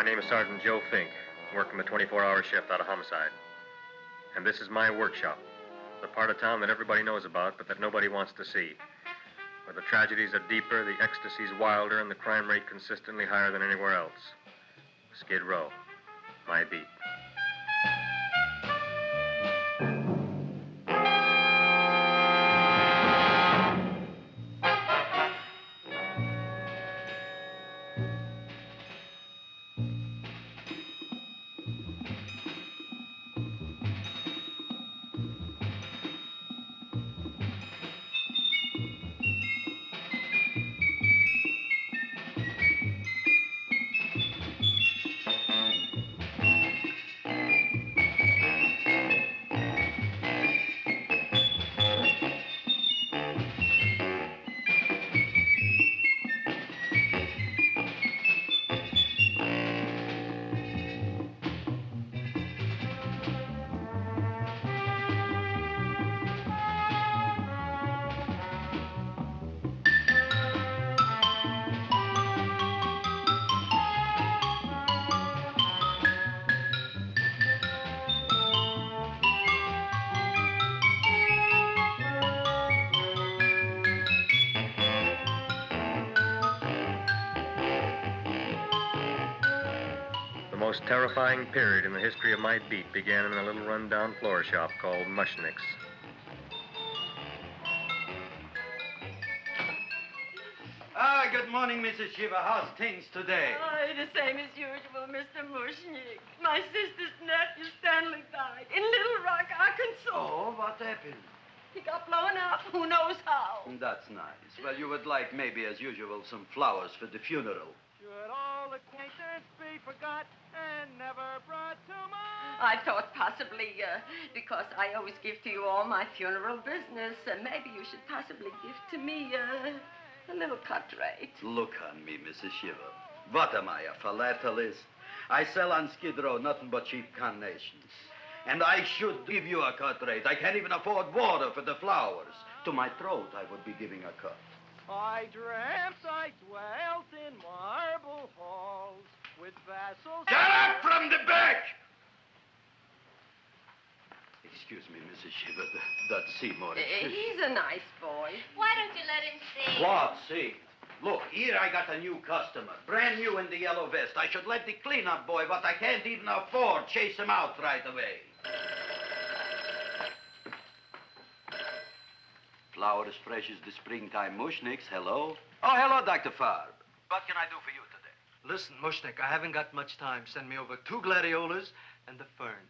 My name is Sergeant Joe Fink, working the 24-hour shift out of homicide. And this is my workshop, the part of town that everybody knows about, but that nobody wants to see. Where the tragedies are deeper, the ecstasy's wilder, and the crime rate consistently higher than anywhere else. Skid Row, my beat. The most terrifying period in the history of my beat began in a little run-down floor shop called Mushnick's. Good morning, Mrs. Shiva. How's things today? Oh, the same as usual, Mr. Mushnick. My sister's nephew, Stanley, died in Little Rock, Arkansas. Oh, what happened? He got blown up. Who knows how? That's nice. Well, you would like, maybe as usual, some flowers for the funeral. Should all acquaintance be forgot and never brought to mind? I thought possibly, because I always give to you all my funeral business, maybe you should possibly give to me a little cut rate. Look on me, Mrs. Shiva. What am I, a philatelist? I sell on Skid Row nothing but cheap carnations. And I should give you a cut rate. I can't even afford water for the flowers. To my throat, I would be giving a cut. I dreamt I dwelt in marble halls with vassals. Get up from the back! Excuse me, Mrs. Shiva, that's Seymour. He's a nice boy. Why don't you let him see? What, see? Look, here I got a new customer, brand new in the yellow vest. I should let the cleanup boy, but I can't even afford, chase him out right away. Flower as fresh as the springtime Mushnicks. Hello? Oh, hello, Dr. Farb. What can I do for you today? Listen, Mushnick, I haven't got much time. Send me over 2 gladiolas and the fern.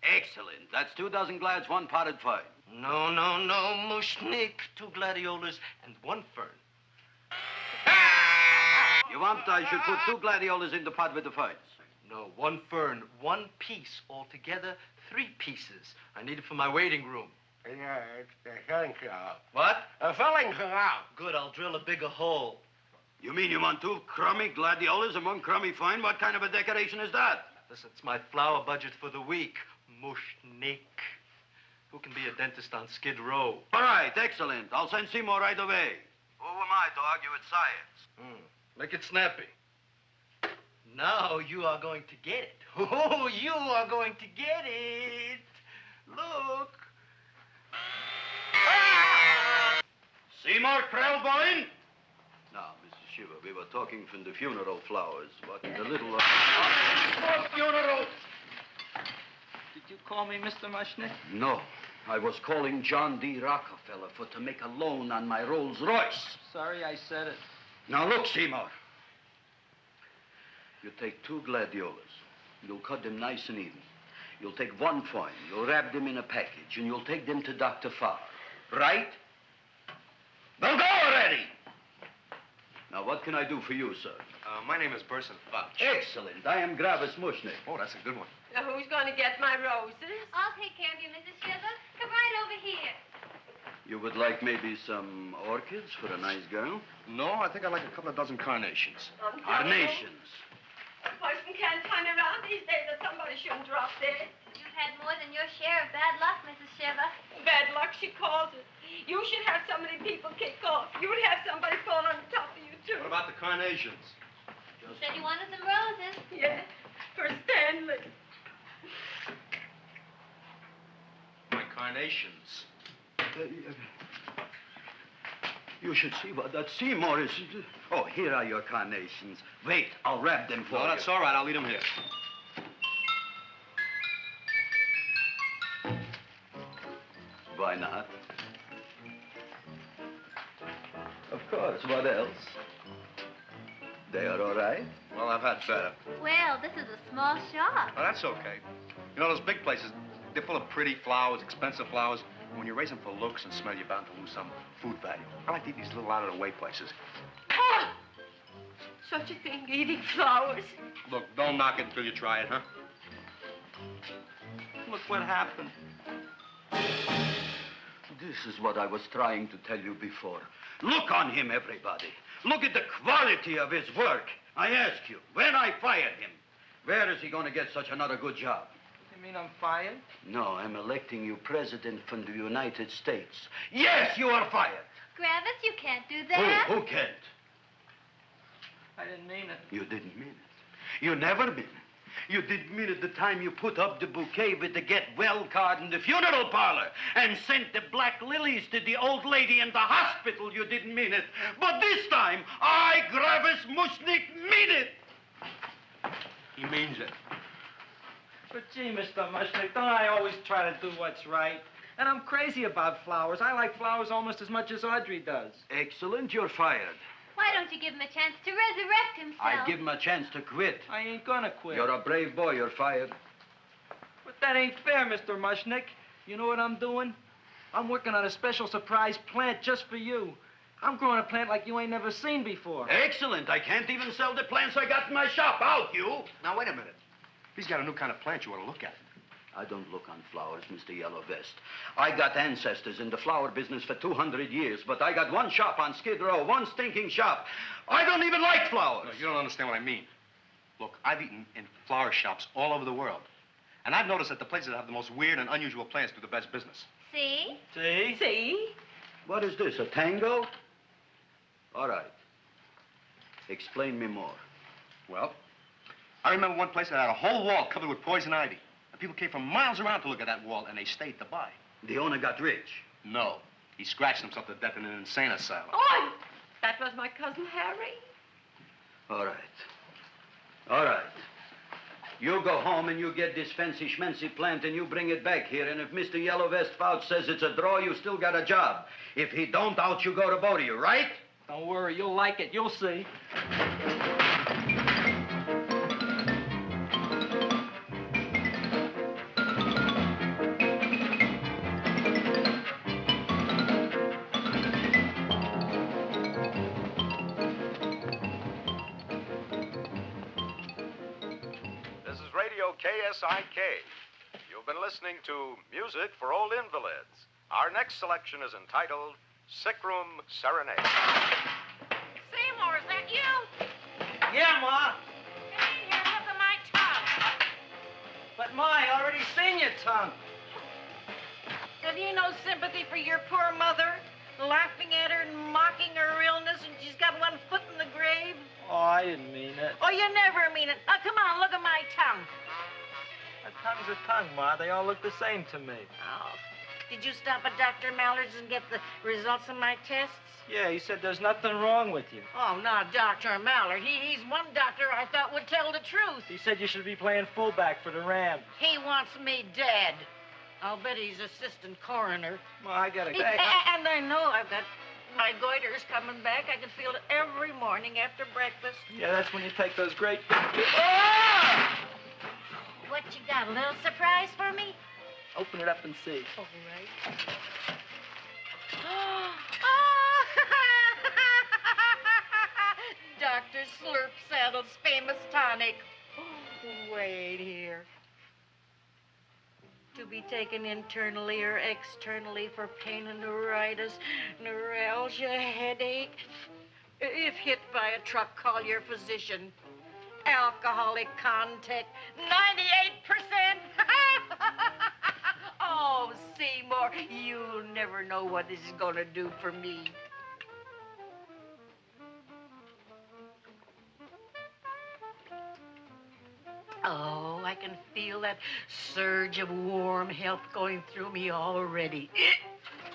Excellent. That's 2 dozen glads, 1 potted fern. No, Mushnick. 2 gladiolas and 1 fern. You want I should put 2 gladiolas in the pot with the ferns? No, 1 fern, 1 piece. Altogether, 3 pieces. I need it for my waiting room. Yeah, it's the filling canal. What? A filling canal. Good, I'll drill a bigger hole. You mean you want 2 crummy gladiolas and 1 crummy fern? What kind of a decoration is that? Listen, it's my flower budget for the week. Mushnick. Who can be a dentist on Skid Row? All right, excellent. I'll send Seymour right away. Who am I to argue with science? Make it snappy. Now you are going to get it. Oh, you are going to get it. Look. Seymour Krellboyne? Now, Mrs. Shiva, we were talking from the funeral flowers. What in the little... funeral! Did you call me Mr. Mushnick? No. I was calling John D. Rockefeller for to make a loan on my Rolls Royce. Sorry I said it. Now, look, Seymour. You take 2 gladiolas. You'll cut them nice and even. You'll take 1 fern. You'll wrap them in a package, and you'll take them to Dr. Farr. Right? Well, go already! Now, what can I do for you, sir? My name is Burson Fox. Excellent. I am Gravis Mushnick. Oh, that's a good one. Now, who's going to get my roses? I'll take care of you, Mrs. Shiva. Come right over here. You would like maybe some orchids for a nice girl? No, I think I'd like a couple of dozen carnations. Carnations. A person can't turn around these days that somebody shouldn't drop dead. You've had more than your share of bad luck, Mrs. Shiva. Bad luck, she calls it. You should have so many people kick off. You would have somebody fall on top of you, too. What about the carnations? Said you wanted some roses. Yeah, for Stanley. My carnations. You should see what that Seymour is. Oh, here are your carnations. Wait, I'll wrap them for you. No, that's all right. I'll leave them here. Why not? Of course, what else? They are all right? Well, I've had better. Well, this is a small shop. Oh, that's okay. You know, those big places, they're full of pretty flowers, expensive flowers. When you raise them for looks and smell, you're bound to lose some food value. I like to eat these little out-of-the-way places. Oh! Such a thing, eating flowers. Look, don't knock it until you try it, huh? Look what happened. This is what I was trying to tell you before. Look on him, everybody. Look at the quality of his work. I ask you, when I fired him, where is he going to get such another good job? You mean I'm fired? No, I'm electing you president from the United States. Yes, you are fired. Griffith, you can't do that. Who can't? I didn't mean it. You didn't mean it. You never mean it. You didn't mean it the time you put up the bouquet with the get well card in the funeral parlor and sent the black lilies to the old lady in the hospital. You didn't mean it. But this time, I, Gravis Mushnik, mean it. He means it. But gee, Mr. Mushnick, don't I always try to do what's right? And I'm crazy about flowers. I like flowers almost as much as Audrey does. Excellent, you're fired. Why don't you give him a chance to resurrect himself? I give him a chance to quit. I ain't gonna quit. You're a brave boy, you're fired. But that ain't fair, Mr. Mushnick. You know what I'm doing? I'm working on a special surprise plant just for you. I'm growing a plant like you ain't never seen before. Excellent. I can't even sell the plants I got in my shop. Out, you. Now, wait a minute. He's got a new kind of plant you ought to look at. I don't look on flowers, Mr. Yellow Vest. I got ancestors in the flower business for 200 years, but I got one shop on Skid Row, one stinking shop. I don't even like flowers. No, you don't understand what I mean. Look, I've eaten in flower shops all over the world. And I've noticed that the places that have the most weird and unusual plants do the best business. See? See? See? What is this, a tango? All right. Explain me more. Well, I remember one place that had a whole wall covered with poison ivy. And people came from miles around to look at that wall, and they stayed to buy. The owner got rich. No. He scratched himself to death in an insane asylum. Oh, that was my cousin Harry. All right. All right. You go home and you get this fancy schmancy plant and you bring it back here. And if Mr. Yellow Vest Fouch says it's a draw, you still got a job. If he don't, out you go to both of you, right? Don't worry, you'll like it. You'll see. KSIK. You've been listening to Music for Old Invalids. Our next selection is entitled Sickroom Serenade. Seymour, is that you? Yeah, Ma. Come in here and look at my tongue. But, Ma, I already seen your tongue. Have you no sympathy for your poor mother? Laughing at her and mocking her illness, and she's got one foot in the grave? Oh, I didn't mean it. Oh, you never mean it. Now, come on, look at my tongue. A tongue's a tongue, Ma. They all look the same to me. Oh, did you stop at Dr. Mallard's and get the results of my tests? Yeah, he said there's nothing wrong with you. Oh, not Dr. Mallard. He's one doctor I thought would tell the truth. He said you should be playing fullback for the Rams. He wants me dead. I'll bet he's assistant coroner. Ma, I gotta go. And I know I've got my goiters coming back. I can feel it every morning after breakfast. Yeah, that's when you take those great... What you got, a little surprise for me? Open it up and see. All right. Dr. Slurp Saddle's famous tonic. Wait here. To be taken internally or externally for pain and neuritis, neuralgia, headache. If hit by a truck, call your physician. Alcoholic contact, 98%. Oh, Seymour, you'll never know what this is going to do for me. feel that surge of warm health going through me already.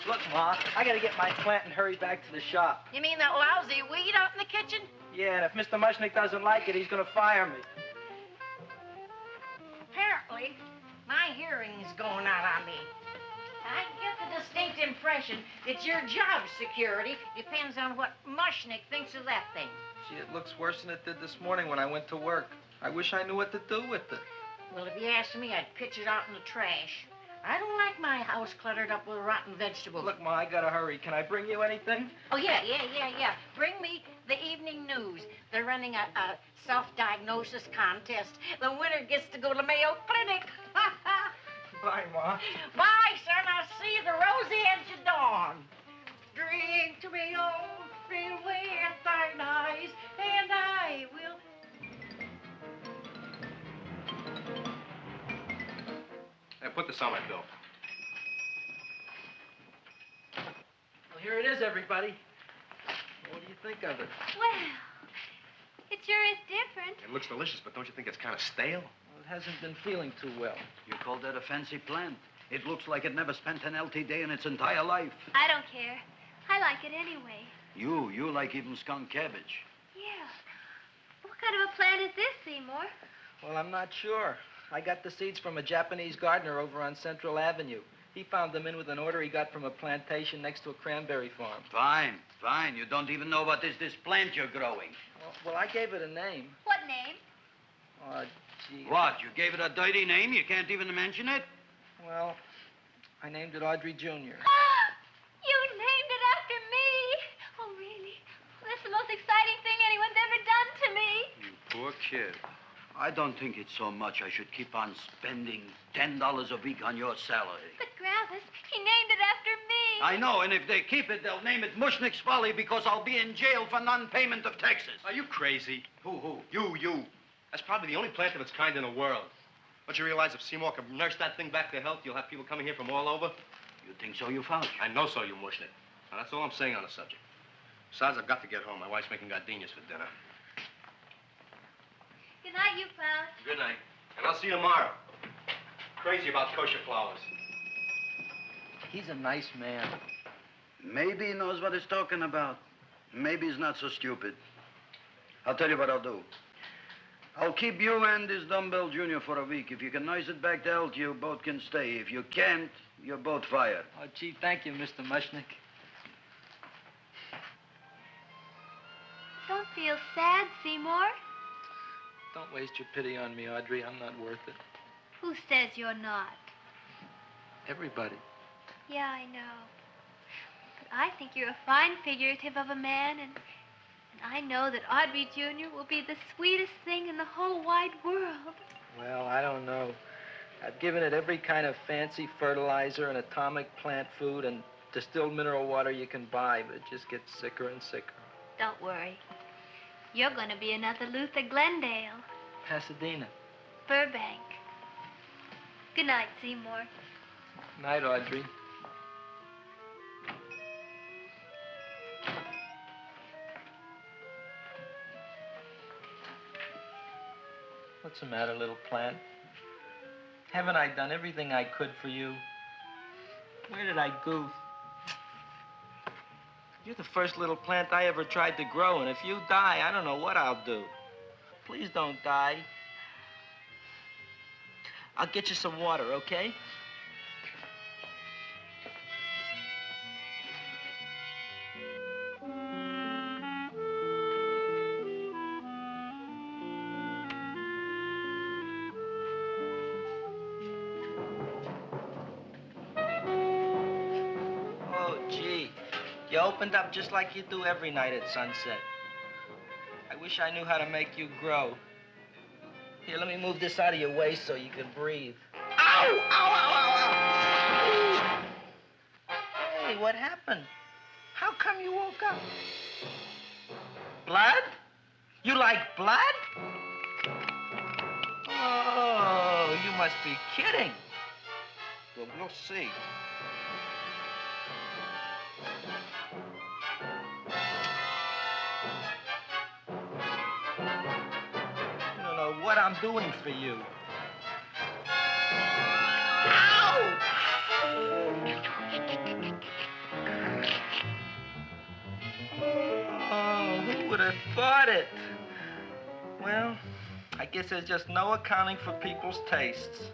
Look, Ma, I gotta get my plant and hurry back to the shop. You mean that lousy weed out in the kitchen? Yeah, and if Mr. Mushnick doesn't like it, he's gonna fire me. Apparently, my hearing's going out on me. I get the distinct impression that your job security depends on what Mushnick thinks of that thing. Gee, it looks worse than it did this morning when I went to work. I wish I knew what to do with it. Well, if you asked me, I'd pitch it out in the trash. I don't like my house cluttered up with rotten vegetables. Look, Ma, I gotta hurry. Can I bring you anything? Oh, yeah. Bring me the evening news. They're running a self-diagnosis contest. The winner gets to go to Mayo Clinic. Bye, Ma. Bye, son. I'll see you the rosy edge of dawn. Drink to me, old, feel with thine eyes, and I will... Hey, put this on my bill. Well, here it is, everybody. What do you think of it? Well, it sure is different. It looks delicious, but don't you think it's kind of stale? Well, it hasn't been feeling too well. You call that a fancy plant? It looks like it never spent an LT day in its entire life. I don't care. I like it anyway. You like even skunk cabbage. Yeah. What kind of a plant is this, Seymour? Well, I'm not sure. I got the seeds from a Japanese gardener over on Central Avenue. He found them in with an order he got from a plantation next to a cranberry farm. Fine. You don't even know what is this plant you're growing. Well, I gave it a name. What name? Oh, gee. What, you gave it a dirty name? You can't even mention it? Well, I named it Audrey Jr. You named it after me. Oh, really? Well, that's the most exciting thing anyone's ever done to me. You poor kid. I don't think it's so much I should keep on spending $10 a week on your salary. But, Gravis, he named it after me. I know, and if they keep it, they'll name it Mushnick's Folly because I'll be in jail for non-payment of taxes. Are you crazy? Who? You. That's probably the only plant of its kind in the world. Don't you realize if Seymour can nurse that thing back to health, you'll have people coming here from all over? You think so, you Fauch? I know so, you Mushnick. Now, that's all I'm saying on the subject. Besides, I've got to get home. My wife's making gardenias for dinner. Good night, you Fauch. Good night. And I'll see you tomorrow. Crazy about kosher flowers. He's a nice man. Maybe he knows what he's talking about. Maybe he's not so stupid. I'll tell you what I'll do. I'll keep you and this dumbbell junior for a week. If you can nurse it back to health, you both can stay. If you can't, you're both fired. Oh, gee, thank you, Mr. Mushnick. Don't feel sad, Seymour. Don't waste your pity on me, Audrey. I'm not worth it. Who says you're not? Everybody. Yeah, I know. But I think you're a fine figurative of a man, and I know that Audrey Jr. will be the sweetest thing in the whole wide world. Well, I don't know. I've given it every kind of fancy fertilizer and atomic plant food and distilled mineral water you can buy, but it just gets sicker and sicker. Don't worry. You're going to be another Luther Glendale. Pasadena. Burbank. Good night, Seymour. Night, Audrey. What's the matter, little plant? Haven't I done everything I could for you? Where did I goof? You're the first little plant I ever tried to grow, and if you die, I don't know what I'll do. Please don't die. I'll get you some water, okay? You opened up just like you do every night at sunset. I wish I knew how to make you grow. Here, let me move this out of your way so you can breathe. Ow! Ow, ow, ow, ow! Hey, what happened? How come you woke up? Blood? You like blood? Oh, you must be kidding. Well, we'll see. What I'm doing for you. Who would have thought it? Well, I guess there's just no accounting for people's tastes.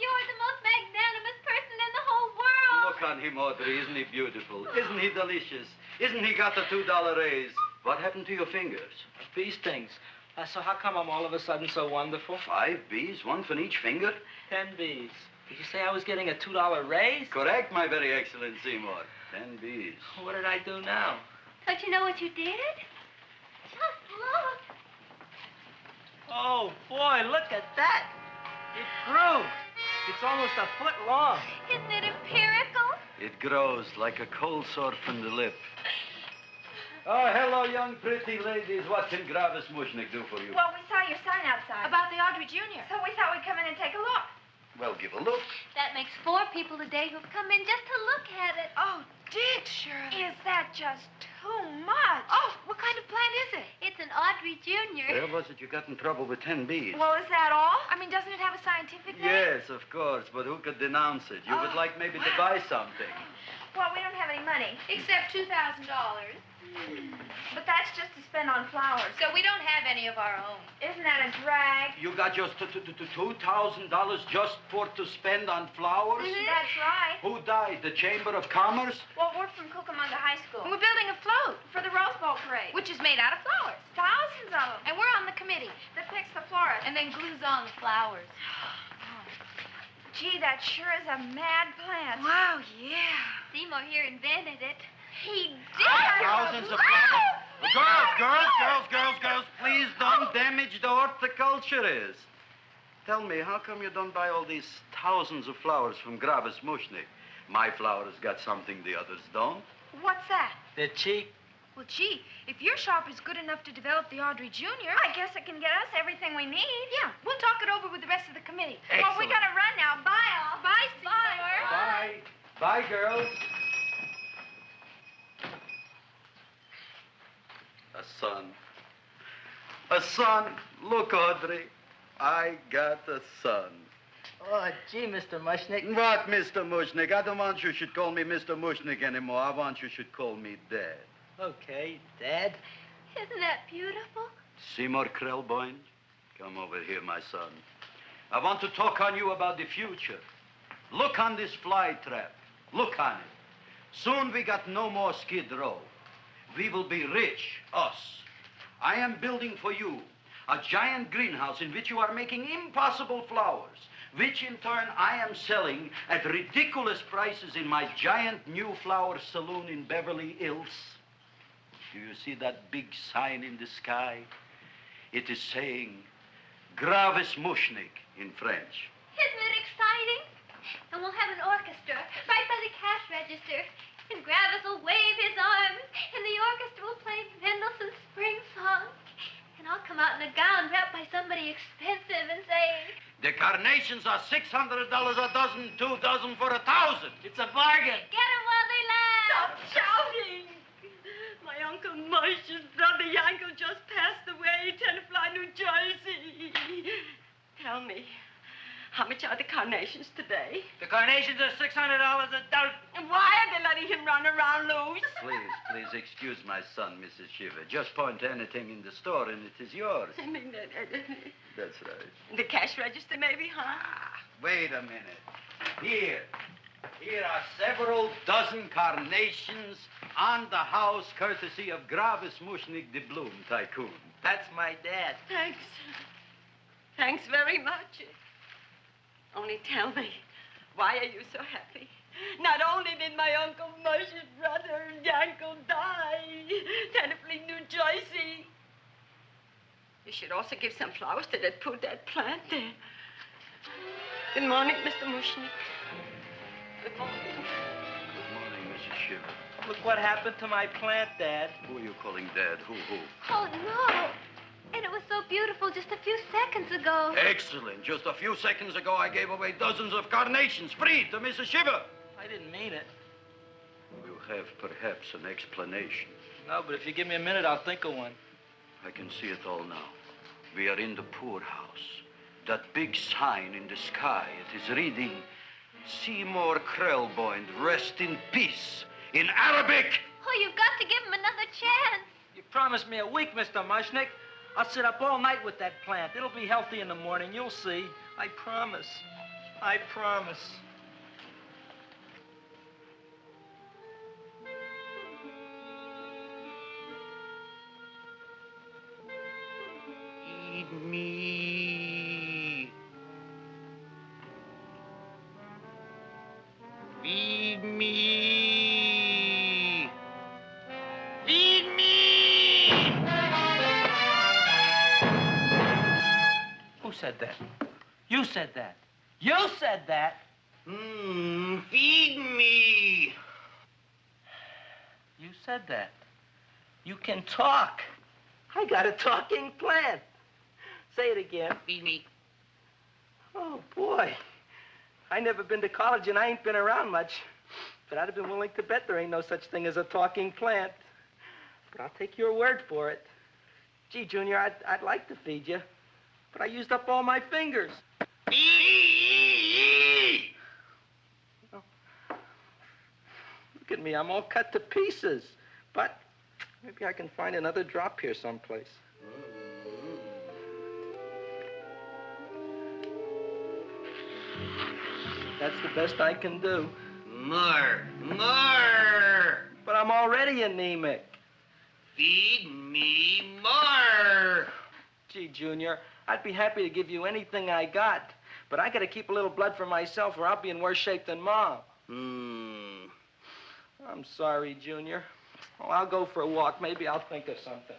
You're the most magnanimous person in the whole world. Look on him, Audrey. Isn't he beautiful? Isn't he delicious? Isn't he got the $2 raise? What happened to your fingers? Bee stings. So how come I'm all of a sudden so wonderful? 5 bees, one for each finger? 10 bees. Did you say I was getting a $2 raise? Correct, my very excellent Seymour. 10 bees. What did I do now? Don't you know what you did? Just look. Oh, boy, look at that. It grew. It's almost a foot long. Isn't it empirical? It grows like a cold sore from the lip. Oh, hello, young pretty ladies. What can Gravis Mushnick do for you? Well, we saw your sign outside. About the Audrey Jr. So we thought we'd come in and take a look. Well, give a look. That makes 4 people today who've come in just to look at it. Oh, Dick, Shirley. Is that just too much? Oh, what kind of plant is it? It's an Audrey Jr. Where was it you got in trouble with 10 bees? Well, is that all? I mean, doesn't it have a scientific name? Yes, of course, but who could denounce it? You would like maybe to buy something. Well, we don't have any money. Except $2,000. But that's just to spend on flowers. So we don't have any of our own. Isn't that a drag? You got just $2,000 just to spend on flowers? That's right. Who died? The Chamber of Commerce? Well, we're from Cucamonga High School. And we're building a float for the Rose Bowl parade. Which is made out of flowers. Thousands of them. And we're on the committee that picks the florist. and then glues on the flowers. Gee, that sure is a mad plant. Wow, yeah. Seymour here invented it. He did. Thousands of flowers. Girls, please don't damage the horticulturist. Tell me, how come you don't buy all these thousands of flowers from Gravis Mushnick? My flowers got something the others don't. What's that? They're cheap. Well, gee, if your shop is good enough to develop the Audrey Jr., I guess it can get us everything we need. Yeah, we'll talk it over with the rest of the committee. Excellent. Well, we gotta run now. Bye, all. Bye, Seymour. Bye. Bye, girls. A son. A son. Look, Audrey. I got a son. Oh, gee, Mr. Mushnick. What, Mr. Mushnick? I don't want you should call me Mr. Mushnick anymore. I want you should call me Dad. Okay, Dad. Isn't that beautiful? Seymour Krelboyne, come over here, my son. I want to talk on you about the future. Look on this fly trap. Look on it. Soon we got no more Skid Row. We will be rich, us. I am building for you a giant greenhouse in which you are making impossible flowers, which in turn I am selling at ridiculous prices in my giant new flower saloon in Beverly Hills. Do you see that big sign in the sky? It is saying, Gravis Mushnick in French. Isn't it exciting? And we'll have an orchestra right by the cash register. And Gravis will wave his arms. And the orchestra will play Mendelssohn's Spring Song. And I'll come out in a gown wrapped by somebody expensive and say, The carnations are $600 a dozen, 2 dozen for 1,000. It's a bargain. get 'em while they last. Stop shouting! My Uncle Mosh's brother Yankel just passed away, Tenafly, New Jersey. Tell me, how much are the carnations today? The carnations are $600 a dozen. And why are they letting him run around loose? Please excuse my son, Mrs. Shiver. Just point to anything in the store and it is yours. I mean, That's right. the cash register maybe, huh? Wait a minute. Here are several dozen carnations on the house courtesy of Gravis Mushnick, the Bloom Tycoon. That's my dad. Thanks. Thanks very much. Only tell me, why are you so happy? Not only did my Uncle Mosh's brother Yankel die, Tenafly, New Jersey, you should also give some flowers to that poor dead plant there. Good morning, Mr. Mushnick. Good morning. Good morning, Mrs. Shiver. Look what happened to my plant, Dad. Who are you calling Dad? Who? Oh, no. And it was so beautiful just a few seconds ago. Excellent. Just a few seconds ago, I gave away dozens of carnations free to Mrs. Shiver. I didn't mean it. You have perhaps an explanation. No, but if you give me a minute, I'll think of one. I can see it all now. We are in the poorhouse. That big sign in the sky, it is reading, Seymour Krelboyne, rest in peace, in Arabic. Oh, you've got to give him another chance. You promised me a week, Mr. Mushnick. I'll sit up all night with that plant. It'll be healthy in the morning. You'll see. I promise. I promise. Feed me. Feed me. Feed me. Who said that? You said that. You said that. Feed me. You said that. You can talk. I got a talking plant. Say it again. Feed me. Oh, boy. I never been to college and I ain't been around much. But I'd have been willing to bet there ain't no such thing as a talking plant. But I'll take your word for it. Gee, Junior, I'd like to feed you. But I used up all my fingers. Oh. Look at me, I'm all cut to pieces. But maybe I can find another drop here someplace. That's the best I can do. More. But I'm already anemic. Feed me more. Gee, Junior, I'd be happy to give you anything I got. But I gotta keep a little blood for myself or I'll be in worse shape than Mom. I'm sorry, Junior. Oh, I'll go for a walk. Maybe I'll think of something.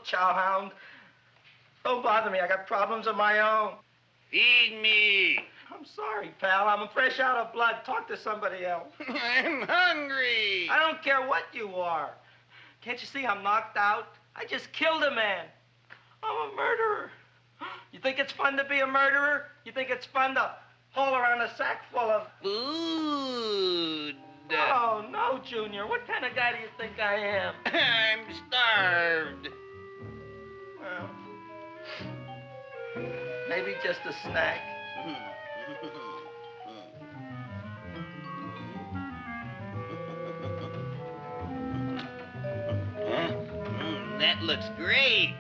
Chowhound. Don't bother me. I got problems of my own. Feed me. I'm sorry, pal. I'm fresh out of blood. Talk to somebody else. I'm hungry. I don't care what you are. Can't you see I'm knocked out? I just killed a man. I'm a murderer. You think it's fun to be a murderer? You think it's fun to haul around a sack full of... Food. Oh, no, Junior. What kind of guy do you think I am? I'm starved. Well, maybe just a snack. That looks great.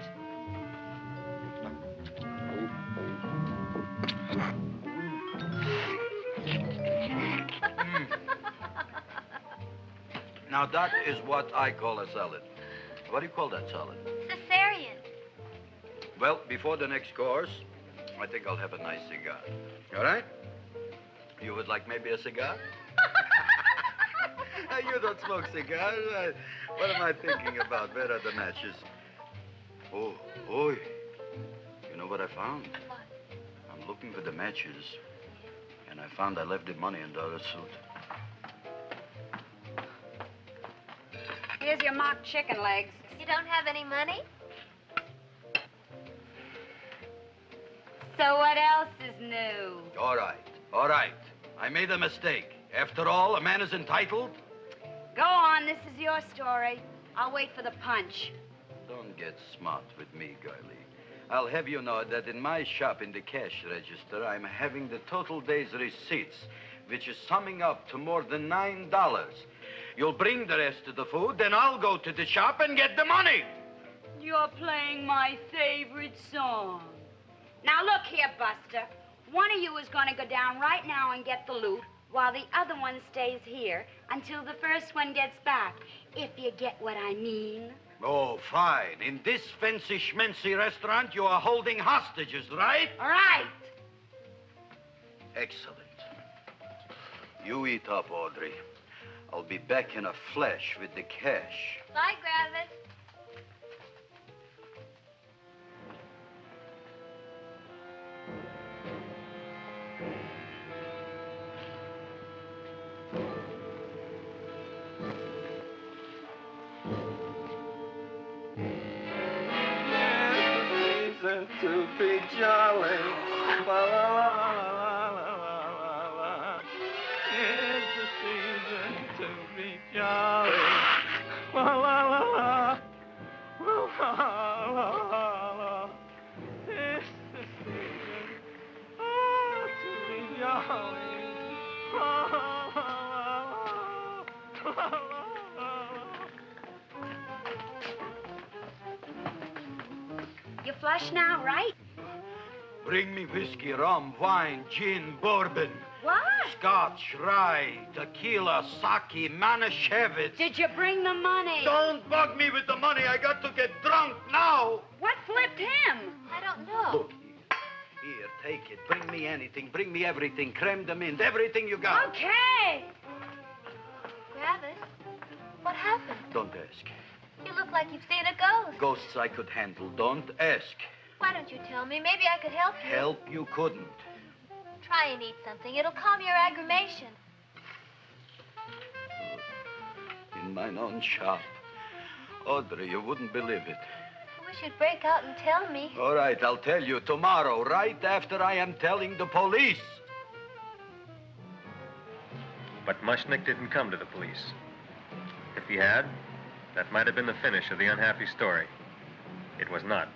Now, that is what I call a salad. What do you call that salad? Caesarean. Well, before the next course, I think I'll have a nice cigar. All right? You would like maybe a cigar? You don't smoke cigars. What am I thinking about? Where are the matches? Oh, oi. You know what I found? What? I'm looking for the matches, and I found I left the money in the other suit. Here's your mock chicken legs. You don't have any money? So what else is new? All right. I made a mistake. After all, a man is entitled. Go on, this is your story. I'll wait for the punch. Don't get smart with me, girlie. I'll have you know that in my shop in the cash register, I'm having the total day's receipts, which is summing up to more than $9. You'll bring the rest of the food, then I'll go to the shop and get the money. You're playing my favorite song. Now look here, Buster. One of you is going to go down right now and get the loot, while the other one stays here until the first one gets back, if you get what I mean. Oh, fine. In this fancy schmancy restaurant, you are holding hostages, right? All right. Excellent. You eat up, Audrey. I'll be back in a flash with the cash. Bye, Griffith. To be jolly. La, la, la, la, la, la, la. It's the season to be jolly. La, la, la, la. La, la, la, la. It's the season to be jolly. La, la, la, la, la, la. You flush now, right? Bring me whiskey, rum, wine, gin, bourbon. What? Scotch, rye, tequila, sake, Manischewitz. Did you bring the money? Don't bug me with the money. I got to get drunk now. What flipped him? I don't know. Look, here, take it. Bring me anything. Bring me everything. Creme de mint, everything you got. Okay. Griffith, what happened? Don't ask. You look like you've seen a ghost. Ghosts I could handle. Don't ask. Why don't you tell me? Maybe I could help you. Help you couldn't. Try and eat something. It'll calm your aggravation. In mine own shop. Audrey, you wouldn't believe it. I wish you'd break out and tell me. All right, I'll tell you tomorrow, right after I am telling the police. But Mushnick didn't come to the police. If he had, that might have been the finish of the unhappy story. It was not.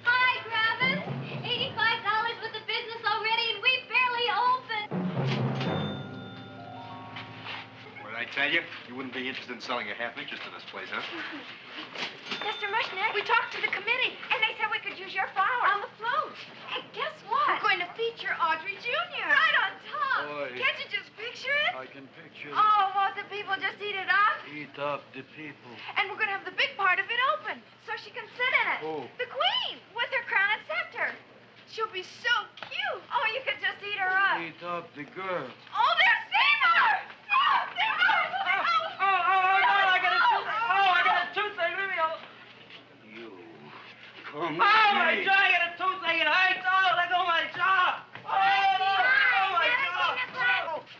Hi, Griffith. $85 worth of business already, and we barely opened. What did I tell you? You wouldn't be interested in selling a half interest in this place, huh? Mr. Mushnick, we talked to the committee, and they said we could use your flower on the float. Hey, guess what? We're going to feature Audrey Jr. Right on top. Boy. Can't you just picture it? I can picture Oh, won't the people just eat it up? Eat up the people. And we're going to have the big part of it open, so she can sit in it. Oh. The queen, with her crown and scepter. She'll be so cute. Oh, you could just eat her up. Eat up the girl. Oh, there's Seymour! Oh, Seymour! I got a toothache. Leave me alone. You. Come Oh, my jaw! I got a toothache. It hurts. Oh, let go of my jaw. Oh, my jaw.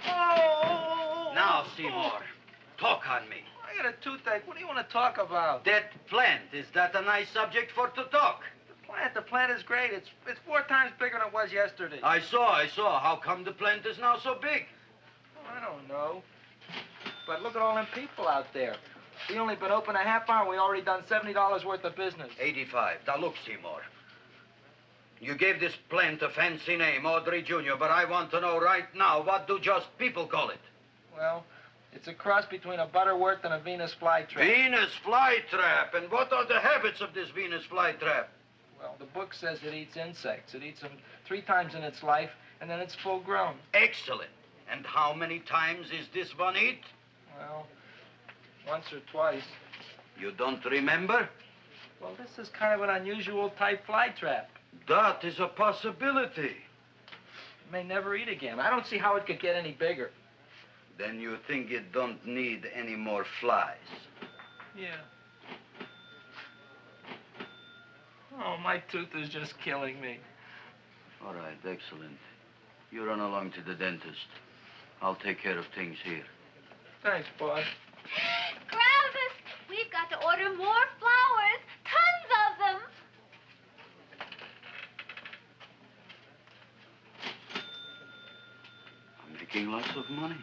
Oh. Now, Seymour, talk on me. I got a toothache. What do you want to talk about? That plant, is that a nice subject for to talk? The plant is great. It's 4 times bigger than it was yesterday. I saw. How come the plant is now so big? Oh, I don't know. But look at all them people out there. We only been open a half hour. We already done $70 worth of business. 85. Now, look, Seymour. You gave this plant a fancy name, Audrey Jr., but I want to know right now, what do just people call it? Well, it's a cross between a butterworth and a Venus flytrap. Venus flytrap. And what are the habits of this Venus flytrap? Well, the book says it eats insects. It eats them 3 times in its life, and then it's full grown. Excellent. And how many times is this one eat? Well, once or twice. You don't remember? Well, this is kind of an unusual type flytrap. That is a possibility. It may never eat again. I don't see how it could get any bigger. Then you think it don't need any more flies? Yeah. Oh, my tooth is just killing me. All right, excellent. You run along to the dentist. I'll take care of things here. Thanks, boss. Gravis, we've got to order more flowers. Tons of them. I'm making lots of money.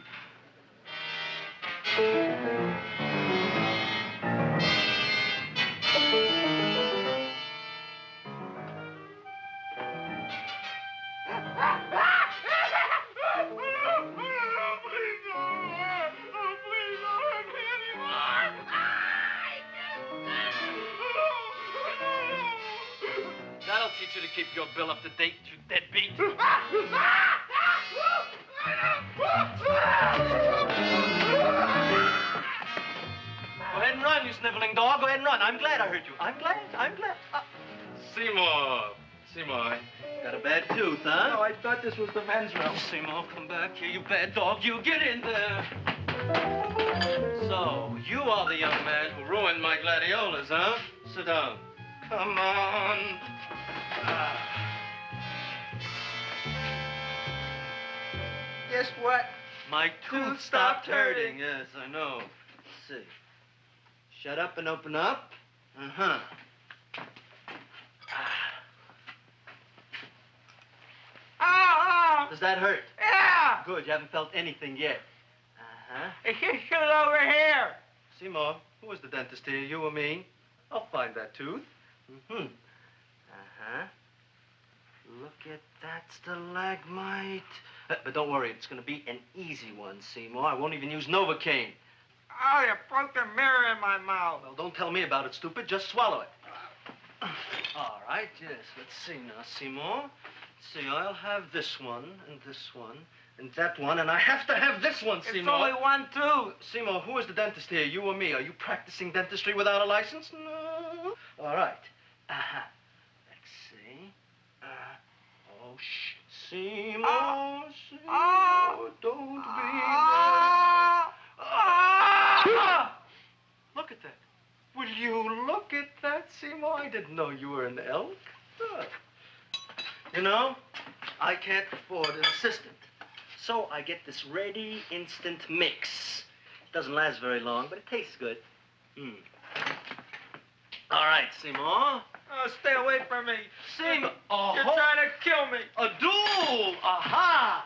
That'll teach you to keep your bill up to date, you deadbeat. Go ahead and run, you sniveling dog. Go ahead and run. I'm glad I heard you. I'm glad. Seymour, got a bad tooth, huh? No, I thought this was the men's room. Seymour, come back here, you bad dog. You get in there. So, you are the young man who ruined my gladiolas, huh? Sit down. Come on. Guess what? My tooth stopped hurting. Yes, I know. Let's see. Shut up and open up. Uh-huh. Oh! Does that hurt? Yeah! Good, you haven't felt anything yet. Uh-huh. It's just over here. Seymour, who is the dentist here, you or me? I'll find that tooth. Mm-hmm. Uh-huh. Look at that stalagmite. But don't worry, it's going to be an easy one, Seymour. I won't even use Novocaine. Oh, you broke the mirror in my mouth. Well, don't tell me about it, stupid. Just swallow it. All right, yes. Let's see now, Seymour. Let's see, I'll have this one, and that one, and I have to have this one, Seymour. It's only one tooth. Seymour, who is the dentist here, you or me? Are you practicing dentistry without a license? No. All right. Uh-huh. Let's see. Oh, shh. Seymour, Seymour, don't be mad. Look at that. Will you look at that, Seymour? I didn't know you were an elk. You know, I can't afford an assistant. So I get this ready instant mix. It doesn't last very long, but it tastes good. All right, Seymour. Oh, stay away from me. Seymour. You're trying to kill me. A duel. Aha.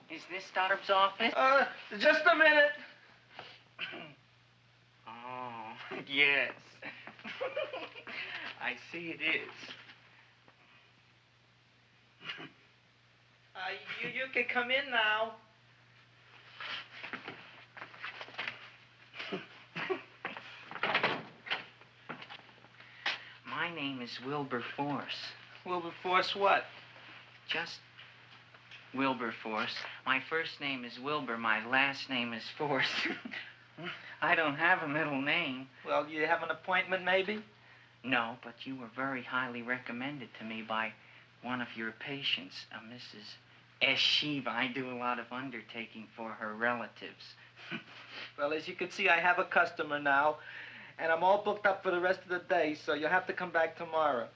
Is this Stoddard's office? Just a minute. Oh, yes. I see it is. You can come in now. My name is Wilbur Force. Wilbur Force what? Just Wilberforce. My first name is Wilbur. My last name is Force. I don't have a middle name. Well, you have an appointment, maybe? No, but you were very highly recommended to me by one of your patients, a Mrs. S. Shiva. I do a lot of undertaking for her relatives. Well, as you can see, I have a customer now, and I'm all booked up for the rest of the day, so you'll have to come back tomorrow.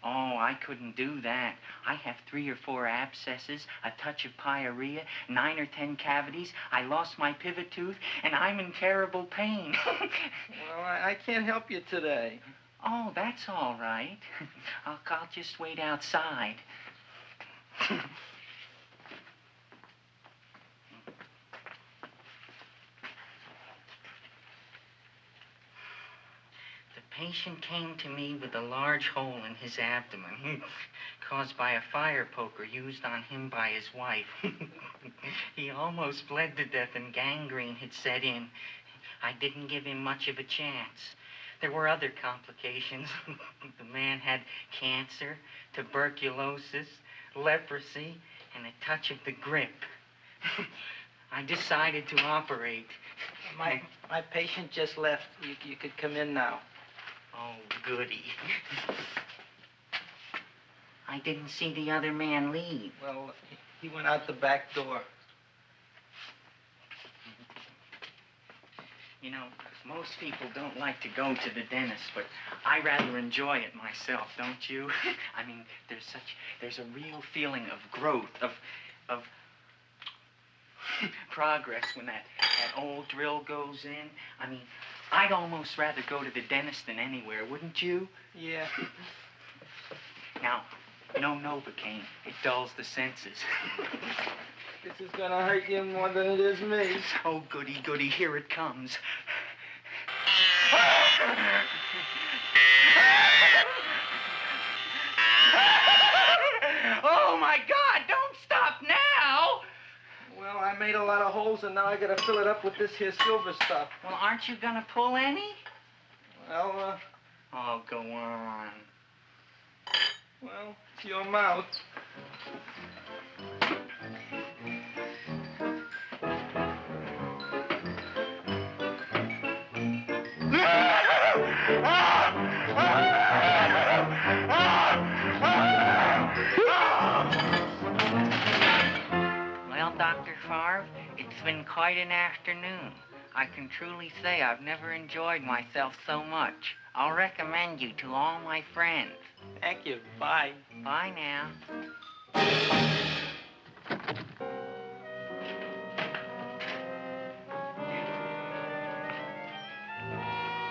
Oh, I couldn't do that. I have 3 or 4 abscesses, a touch of pyorrhea, 9 or 10 cavities. I lost my pivot tooth, and I'm in terrible pain. Well, I can't help you today. Oh, that's all right. I'll just wait outside. The patient came to me with a large hole in his abdomen caused by a fire poker used on him by his wife. He almost bled to death and gangrene had set in. I didn't give him much of a chance. There were other complications. The man had cancer, tuberculosis, leprosy, and a touch of the grip. I decided to operate. My patient just left. You could come in now. Oh, goody. I didn't see the other man leave. Well, he went out the back door. You know, most people don't like to go to the dentist, but I rather enjoy it myself, don't you? I mean, there's a real feeling of growth, of progress when that old drill goes in. I mean, I'd almost rather go to the dentist than anywhere, wouldn't you? Yeah. Now, no Novocaine. It dulls the senses. This is gonna hurt you more than it is me. Oh, goody, goody, here it comes. Oh, my God, don't stop now! Well, I made a lot of holes, and now I gotta fill it up with this here silver stuff. Well, aren't you gonna pull any? Well, Oh, go on. Well, it's your mouth. Well, Dr. Favre, it's been quite an afternoon. I can truly say I've never enjoyed myself so much. I'll recommend you to all my friends. Thank you. Bye. Bye now.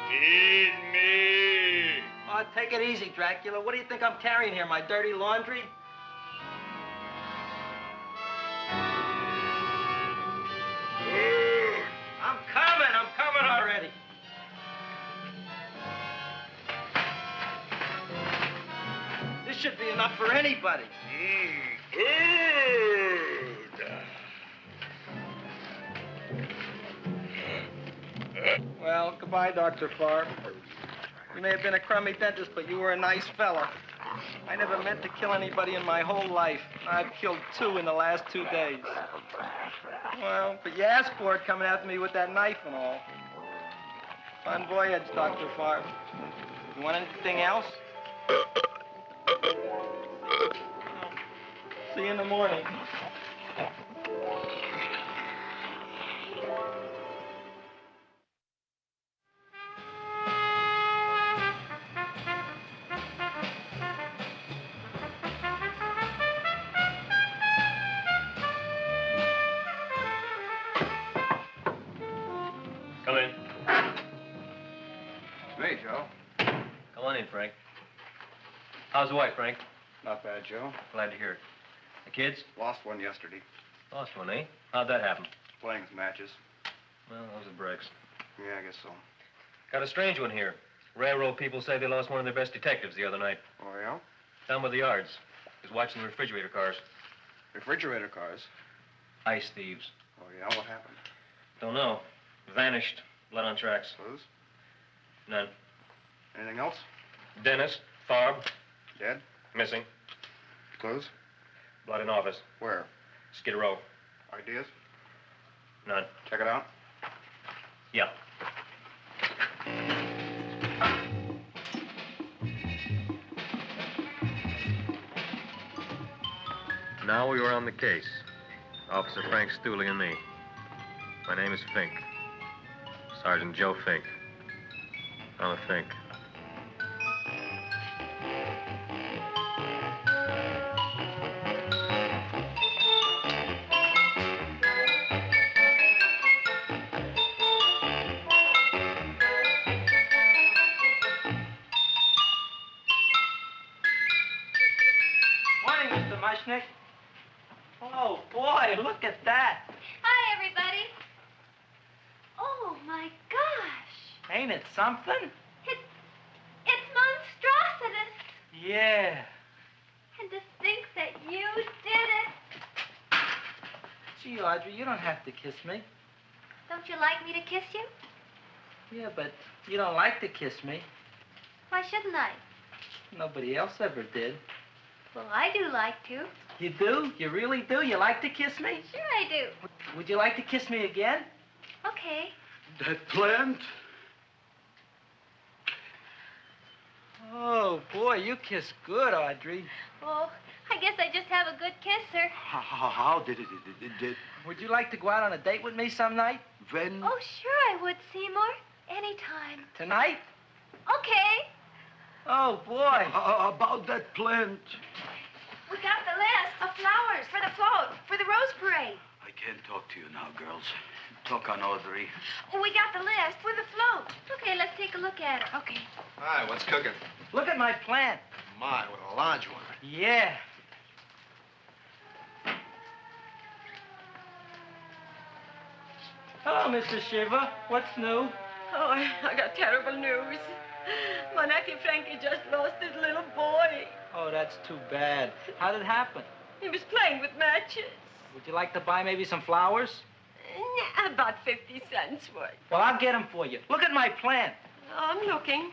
Feed me. Oh, take it easy, Dracula. What do you think I'm carrying here, my dirty laundry? I'm coming already. This should be enough for anybody. Well, goodbye, Dr. Favre. You may have been a crummy dentist, but you were a nice fella. I never meant to kill anybody in my whole life. I've killed 2 in the last 2 days. Well, but you asked for it coming after me with that knife and all. Fun voyage, Dr. Favre. You want anything else? See you in the morning. Come in. Hey, Joe. Come on in, Frank. How's the wife, Frank? Not bad, Joe. Glad to hear it. The kids? Lost one yesterday. Lost one, eh? How'd that happen? Playing with matches. Well, those are breaks. Yeah, I guess so. Got a strange one here. Railroad people say they lost one of their best detectives the other night. Oh, yeah? Down by the yards. He was watching the refrigerator cars. Refrigerator cars? Ice thieves. Oh, yeah? What happened? Don't know. Vanished. Blood on tracks. Clues? None. Anything else? Dennis, Farb. Dead? Missing. Clues? Blood in office. Where? Skid Row. Ideas? None. Check it out. Yeah. Now we were on the case. Officer Frank Stooley and me. My name is Fink. Sergeant Joe Fink. I'm a Fink. Morning, Mr. Mushnick. Oh, boy, look at that. Hi, everybody. Oh, my gosh. Ain't it something? It's monstrositous. Yeah. And to think that you did it. Gee, Audrey, you don't have to kiss me. Don't you like me to kiss you? Yeah, but you don't like to kiss me. Why shouldn't I? Nobody else ever did. Well, I do like to. You do? You really do? You like to kiss me? Sure I do. Would you like to kiss me again? Okay. That plant? Oh, boy, you kiss good, Audrey. Oh, I guess I just have a good kisser. How did it? Would you like to go out on a date with me some night? When? Oh, sure I would, Seymour. Anytime. Tonight? Okay. Oh, boy. About that plant. We got the list of flowers for the float, for the rose parade. I can't talk to you now, girls. Talk on Audrey. We got the list for the float. Okay, let's take a look at it. Okay. Hi, what's cooking? Look at my plant. My, what a large one. Yeah. Hello, Mr. Shiva. What's new? Oh, I got terrible news. My nephew Frankie just lost his little boy. Oh, that's too bad. How did it happen? He was playing with matches. Would you like to buy maybe some flowers? About 50 cents worth. Well, I'll get them for you. Look at my plant. I'm looking.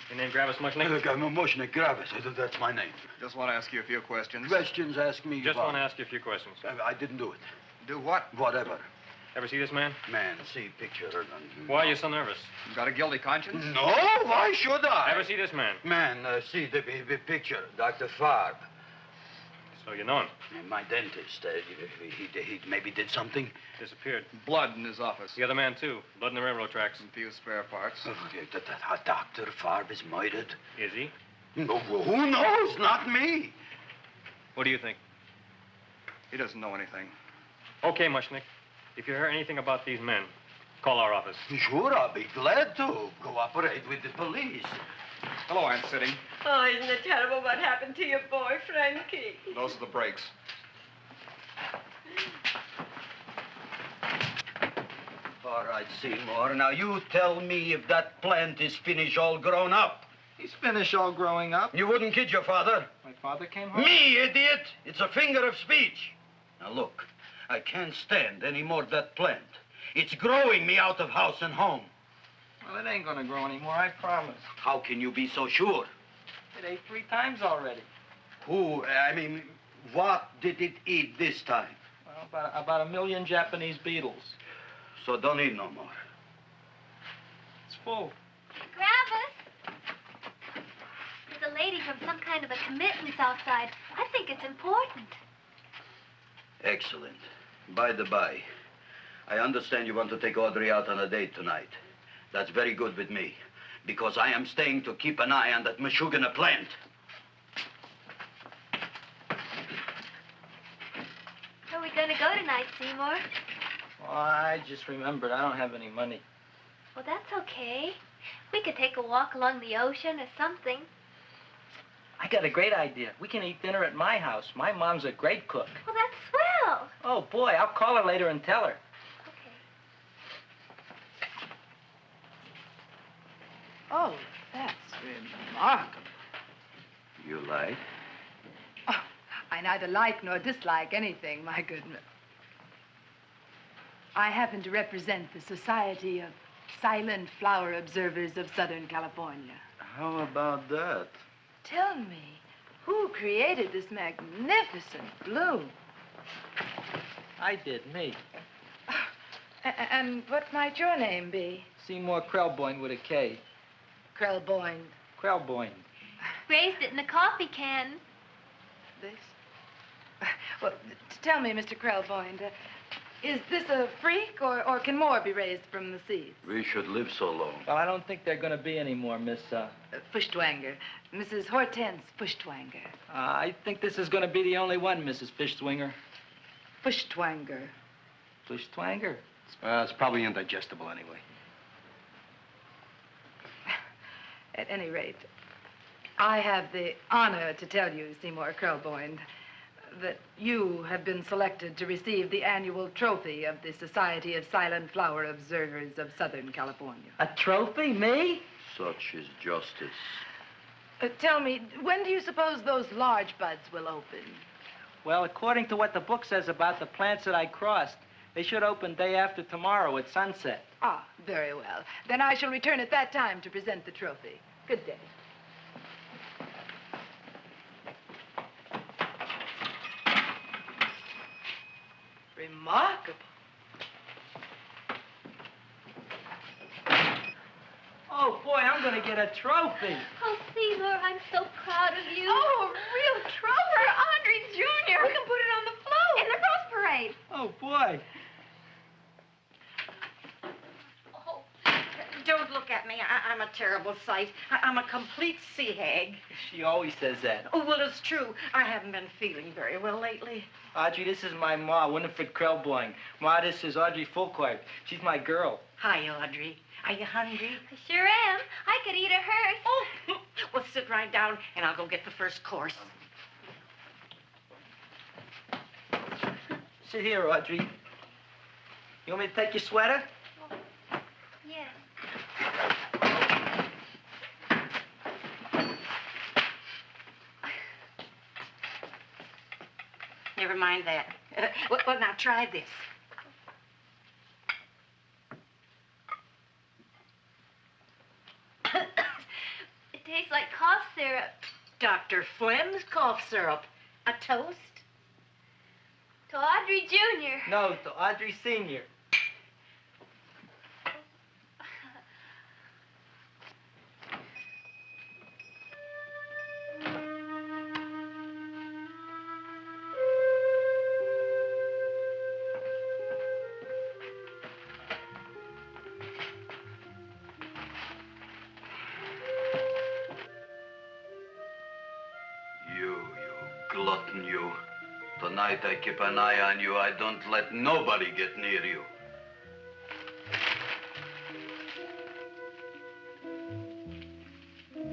Your name Gravis Mushnick? Look, I'm a Mushnick Gravis. That's my name. Just want to ask you a few questions. Questions, ask me. Just want to ask you a few questions. I didn't do it. Do what? Whatever. Ever see this man? Man, see picture. Why are you so nervous? You got a guilty conscience? No, why should I? Ever see this man? Man, see the picture. Dr. Farbe. So you know him? My dentist. He maybe did something. Disappeared. Blood in his office. The other man, too. Blood in the railroad tracks. And few spare parts. Dr. Farbe is murdered. Is he? No, who knows? Not me. What do you think? He doesn't know anything. Okay, Mushnick. If you hear anything about these men, call our office. Sure, I'll be glad to cooperate with the police. Hello, Aunt Sitting. Oh, isn't it terrible what happened to your boy, Frankie? Those are the brakes. All right, Seymour. Now, you tell me if that plant is finished all grown up. He's finished all growing up. You wouldn't kid your father? My father came home? Me, idiot! It's a finger of speech. Now, look, I can't stand any more of that plant. It's growing me out of house and home. Well, it ain't gonna grow anymore, I promise. How can you be so sure? It ate 3 times already. What did it eat this time? Well, about 1 million Japanese beetles. So don't eat no more. It's full. Gravis! There's a lady from some kind of a committance outside. I think it's important. Excellent. By the by, I understand you want to take Audrey out on a date tonight. That's very good with me, because I am staying to keep an eye on that Meshuggah plant. Where are we going to go tonight, Seymour? Well, I just remembered I don't have any money. Well, that's okay. We could take a walk along the ocean or something. I got a great idea. We can eat dinner at my house. My mom's a great cook. Well, that's swell. Oh, boy, I'll call her later and tell her. Oh, that's remarkable. You like? Oh, I neither like nor dislike anything, my goodness. I happen to represent the Society of Silent Flower Observers of Southern California. How about that? Tell me, who created this magnificent bloom? I did, me. And what might your name be? Seymour Krelboyne with a K. Krelboyne. Krelboyne. Raised it in a coffee can. This? Well, tell me, Mr. Krelboyne, is this a freak, or can more be raised from the seeds? We should live so long. Well, I don't think there are going to be any more, Miss, Fuschtwanger. Mrs. Hortense Fuschtwanger. I think this is going to be the only one, Mrs. Fishswinger. Fuschtwanger. Fuschtwanger? It's probably indigestible anyway. At any rate, I have the honor to tell you, Seymour Krelboyne, that you have been selected to receive the annual trophy of the Society of Silent Flower Observers of Southern California. A trophy? Me? Such is justice. Tell me, when do you suppose those large buds will open? Well, according to what the book says about the plants that I crossed, they should open day after tomorrow at sunset. Ah, very well. Then I shall return at that time to present the trophy. Good day. Remarkable. Oh, boy, I'm going to get a trophy. Oh, Seymour, I'm so proud of you. Oh, a real trophy for Andre Jr. We can put it on the float. In the Rose Parade. Oh, boy. Don't look at me. I'm a terrible sight. I'm a complete sea hag. She always says that. Oh, well, it's true. I haven't been feeling very well lately. Audrey, this is my ma, Winifred Krelboyne. Ma, this is Audrey Fulcourt. She's my girl. Hi, Audrey. Are you hungry? I sure am. I could eat a hearse. Oh, well, sit right down, and I'll go get the first course. Sit here, Audrey. You want me to take your sweater? Yes. Never mind that. Well, now try this. It tastes like cough syrup. Dr. Flynn's cough syrup. A toast? To Audrey Jr. No, to Audrey Sr. You glutton, you. Tonight I keep an eye on you. I don't let nobody get near you. Here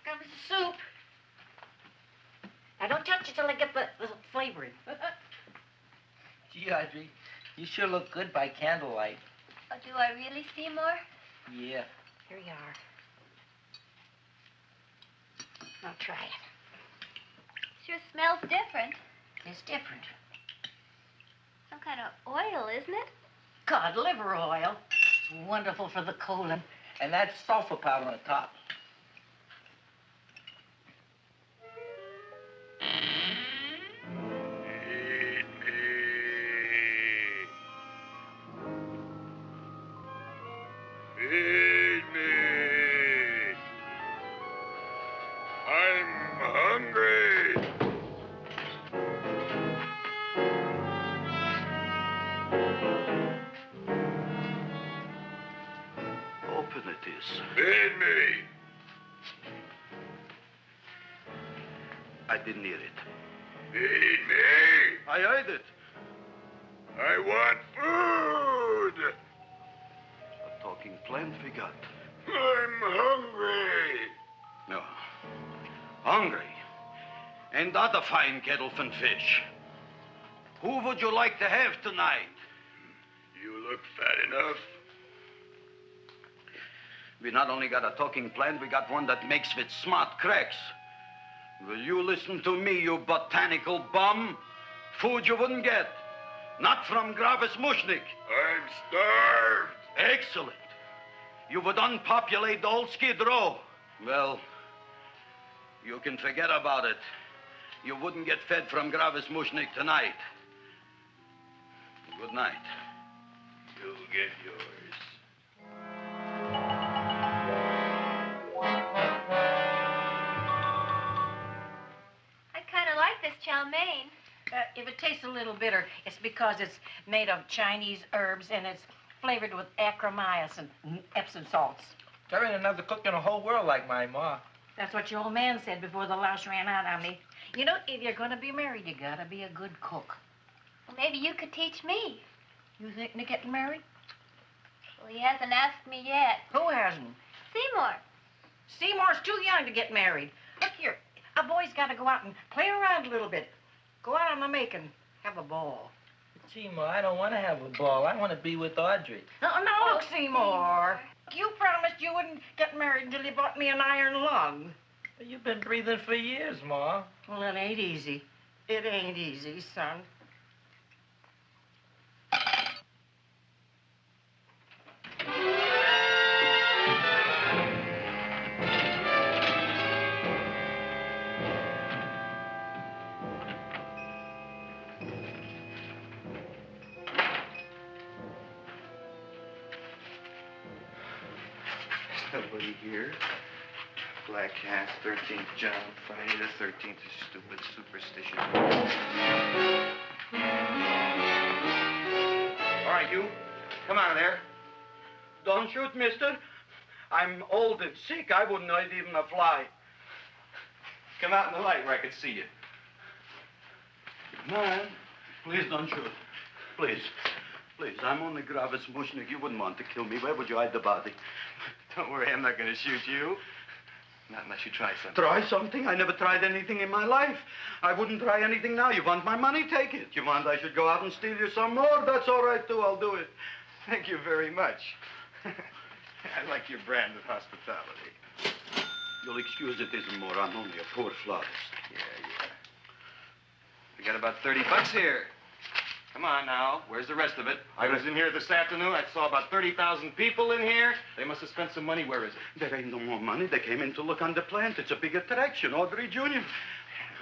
comes the soup. Now, don't touch it till I get the flavoring. Gee, Audrey, you sure look good by candlelight. Oh, do I really, Seymour? Yeah. Here you are. Now try it. Sure smells different. It's different. Some kind of oil, isn't it? Cod liver oil. It's wonderful for the colon. And that's sulfur powder on the top. Feed me. I'm hungry. Open it is. Feed me. I didn't hear it. Feed me. I heard it. I want food. A talking plant we got. I'm hungry. No. Hungry. And other fine kettlefen fish. Who would you like to have tonight? You look fat enough. We not only got a talking plant, we got one that makes with smart cracks. Will you listen to me, you botanical bum? Food you wouldn't get. Not from Gravis Mushnik. I'm starved. Excellent. You would unpopulate the old Skid Row. Well, you can forget about it. You wouldn't get fed from Gravis Mushnik tonight. Good night. You'll get yours. I kind of like this chow mein. If it tastes a little bitter, it's because it's made of Chinese herbs and it's flavored with acromyas and Epsom salts. There ain't another cook in the whole world like my ma. That's what your old man said before the louse ran out on me. You know, if you're going to be married, you got to be a good cook. Well, maybe you could teach me. You thinking of getting married? Well, he hasn't asked me yet. Who hasn't? Seymour. Seymour's too young to get married. Look here, a boy's got to go out and play around a little bit. Go out on the make and have a ball. Seymour, I don't want to have a ball. I want to be with Audrey. No, look, Seymour. You promised you wouldn't get married until you bought me an iron lung. You've been breathing for years, Ma. Well, it ain't easy. It ain't easy, son. Nobody here. Black Cat, 13th John, Friday the 13th is stupid superstition. All right, you. Come out of there. Don't shoot, mister. I'm old and sick. I wouldn't hurt even a fly. Come out in the light where I can see you. Man, please don't shoot. Please. Please, I'm only Gravis Mushnik. You wouldn't want to kill me. Where would you hide the body? Don't worry, I'm not going to shoot you. Not unless you try something. Try something? I never tried anything in my life. I wouldn't try anything now. You want my money? Take it. You want I should go out and steal you some more? That's all right, too. I'll do it. Thank you very much. I like your brand of hospitality. You'll excuse it isn't more. I'm only a poor florist. Yeah. We got about $30 here. Come on now. Where's the rest of it? I was in here this afternoon. I saw about 30,000 people in here. They must have spent some money. Where is it? There ain't no more money. They came in to look on the plant. It's a big attraction. Audrey Jr. The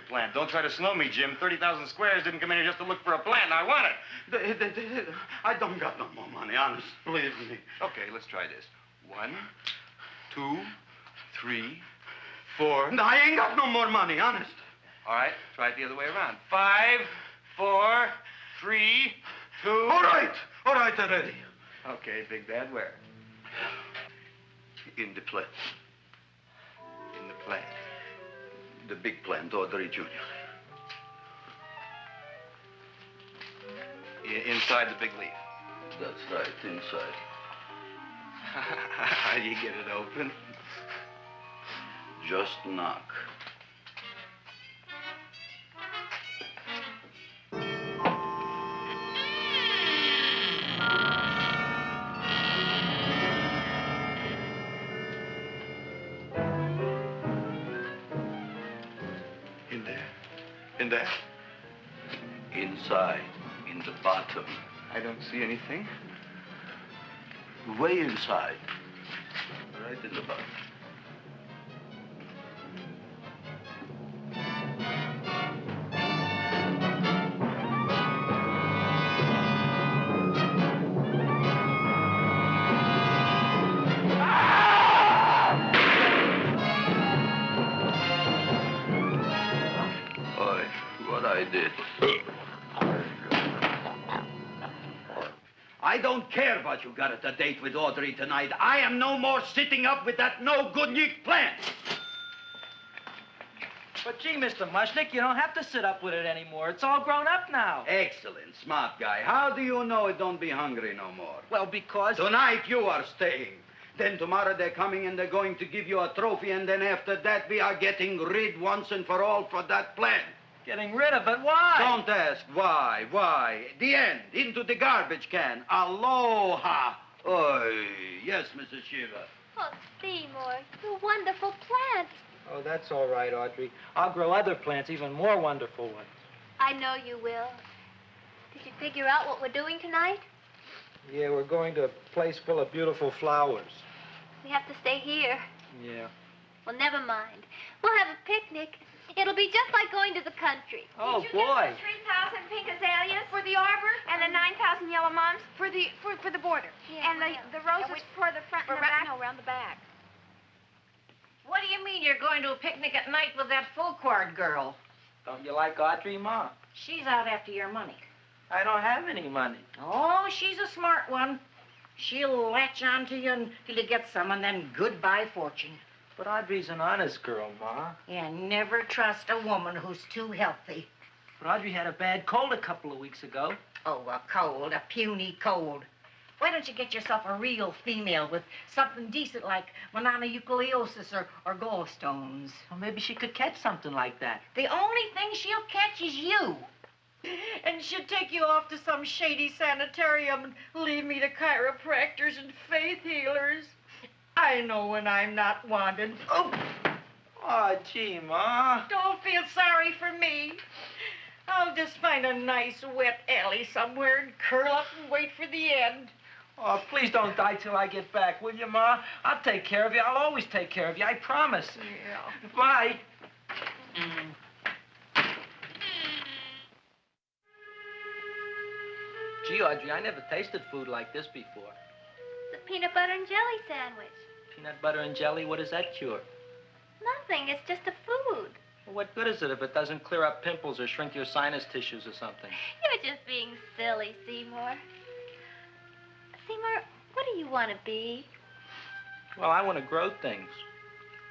plant. Don't try to snow me, Jim. 30,000 squares didn't come in here just to look for a plant. I want it. I don't got no more money, honest. Believe me. Okay, let's try this. 1, 2, 3, 4. No, I ain't got no more money, honest. All right, try it the other way around. 5, 4, 3, 2. All right already. Okay, Big Dad, where? In the plant. In the plant. The big plant, Audrey Jr. Inside the big leaf. That's right, inside. How do you get it open? Just knock. In there? Inside, in the bottom. I don't see anything. Way inside. Right in the bottom. I don't care what you got at the date with Audrey tonight. I am no more sitting up with that no-good Nick plant. But gee, Mr. Mushnik, you don't have to sit up with it anymore. It's all grown up now. Excellent, smart guy. How do you know it don't be hungry no more? Well, because... Tonight you are staying. Then tomorrow they're coming and they're going to give you a trophy, and then after that we are getting rid once and for all for that plant. Getting rid of it? Why? Don't ask why. The end. Into the garbage can. Aloha. Oy. Yes, Mrs. Shiva. Oh, Seymour, you wonderful plant. Oh, that's all right, Audrey. I'll grow other plants, even more wonderful ones. I know you will. Did you figure out what we're doing tonight? Yeah, we're going to a place full of beautiful flowers. We have to stay here. Yeah. Well, never mind. We'll have a picnic. It'll be just like going to the country. Oh, Did you boy. get the 3,000 pink azaleas for the arbor and the 9,000 yellow mums for the border? Yeah, and the roses for the front and the back? No, around the back. What do you mean you're going to a picnic at night with that full-quart girl? Don't you like Audrey, Ma? She's out after your money. I don't have any money. Oh, she's a smart one. She'll latch on to you until you get some, and then goodbye fortune. But Audrey's an honest girl, Ma. Yeah, never trust a woman who's too healthy. But Audrey had a bad cold a couple of weeks ago. Oh, a cold, a puny cold. Why don't you get yourself a real female with something decent like mononucleosis or gallstones? Well, maybe she could catch something like that. The only thing she'll catch is you. And she'd take you off to some shady sanitarium and leave me to chiropractors and faith healers. I know when I'm not wanted. Oh, gee, Ma. Don't feel sorry for me. I'll just find a nice wet alley somewhere and curl up and wait for the end. Oh, please don't die till I get back, will you, Ma? I'll take care of you. I'll always take care of you. I promise. Yeah. Bye. Gee, Audrey, I never tasted food like this before. The peanut butter and jelly sandwich. Peanut butter and jelly, what does that cure? Nothing. It's just a food. Well, what good is it if it doesn't clear up pimples or shrink your sinus tissues or something? You're just being silly, Seymour. Seymour, what do you want to be? Well, I want to grow things.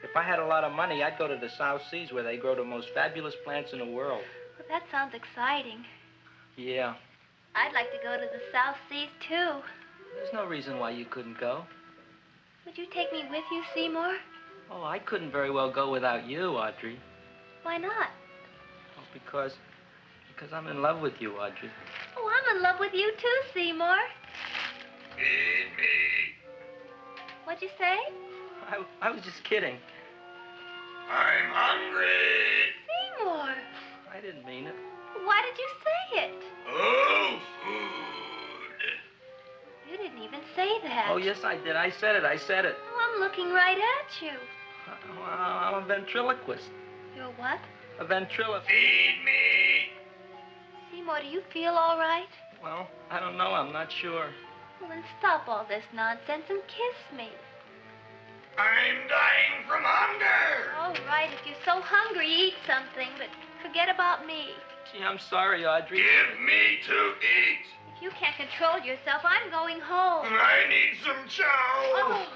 If I had a lot of money, I'd go to the South Seas where they grow the most fabulous plants in the world. Well, that sounds exciting. Yeah. I'd like to go to the South Seas, too. There's no reason why you couldn't go. Would you take me with you, Seymour? Oh, I couldn't very well go without you, Audrey. Why not? Oh, because I'm in love with you, Audrey. Oh, I'm in love with you, too, Seymour. Feed me. What'd you say? I was just kidding. I'm hungry. Seymour. I didn't mean it. Why did you say it? Oh, food. You didn't even say that. Oh, yes, I did. I said it. Oh, I'm looking right at you. Well, I'm a ventriloquist. You're what? A ventriloquist. Feed me. Seymour, do you feel all right? Well, I don't know. I'm not sure. Well, then stop all this nonsense and kiss me. I'm dying from hunger. All right, if you're so hungry, eat something, but forget about me. Gee, I'm sorry, Audrey. Give me to eat. If you can't control yourself, I'm going home. I need some chow. Oh.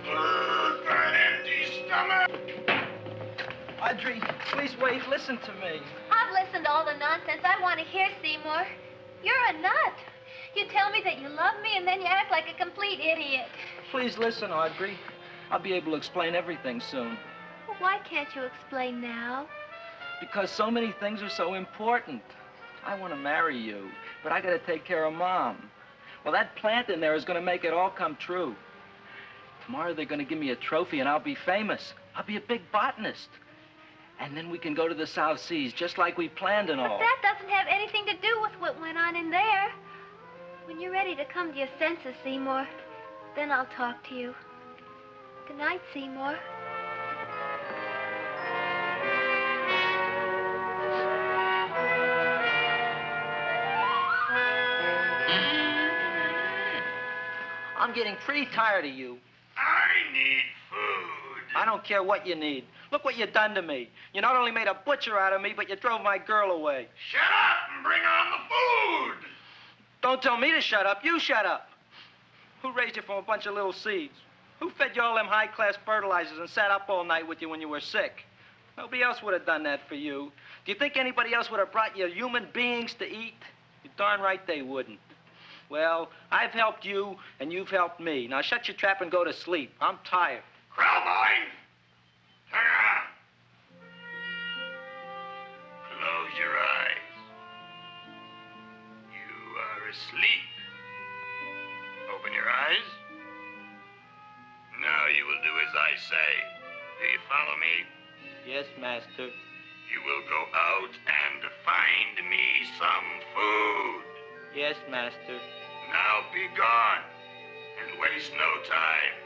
Food for an empty stomach. Audrey, please wait. Listen to me. I've listened to all the nonsense I want to hear, Seymour. You're a nut. You tell me that you love me, and then you act like a complete idiot. Please listen, Audrey. I'll be able to explain everything soon. Well, why can't you explain now? Because so many things are so important. I want to marry you, but I got to take care of Mom. Well, that plant in there is going to make it all come true. Tomorrow they're going to give me a trophy, and I'll be famous. I'll be a big botanist. And then we can go to the South Seas, just like we planned and all. But that doesn't have anything to do with what went on in there. When you're ready to come to your senses, Seymour, then I'll talk to you. Good night, Seymour. I'm getting pretty tired of you. I need food. I don't care what you need. Look what you done to me. You not only made a butcher out of me, but you drove my girl away. Shut up and bring on the food. Don't tell me to shut up. You shut up. Who raised you from a bunch of little seeds? Who fed you all them high-class fertilizers and sat up all night with you when you were sick? Nobody else would have done that for you. Do you think anybody else would have brought you human beings to eat? You're darn right they wouldn't. Well, I've helped you, and you've helped me. Now shut your trap and go to sleep. I'm tired. Crowboy, turn around. Close your eyes. You are asleep. Open your eyes. Now you will do as I say. Do you follow me? Yes, master. You will go out and find me some food. Yes, master. Now be gone, and waste no time.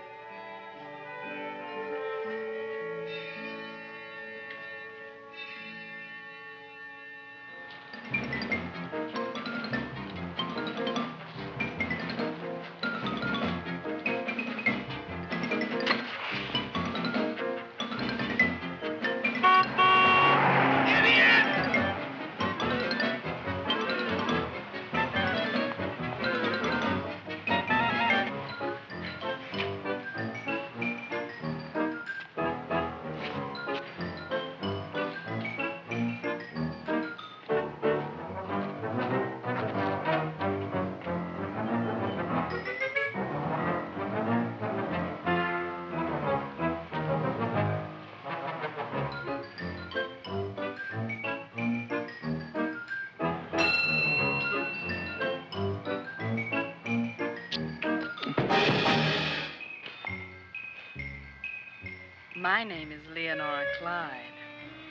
My name is Leonora Clyde.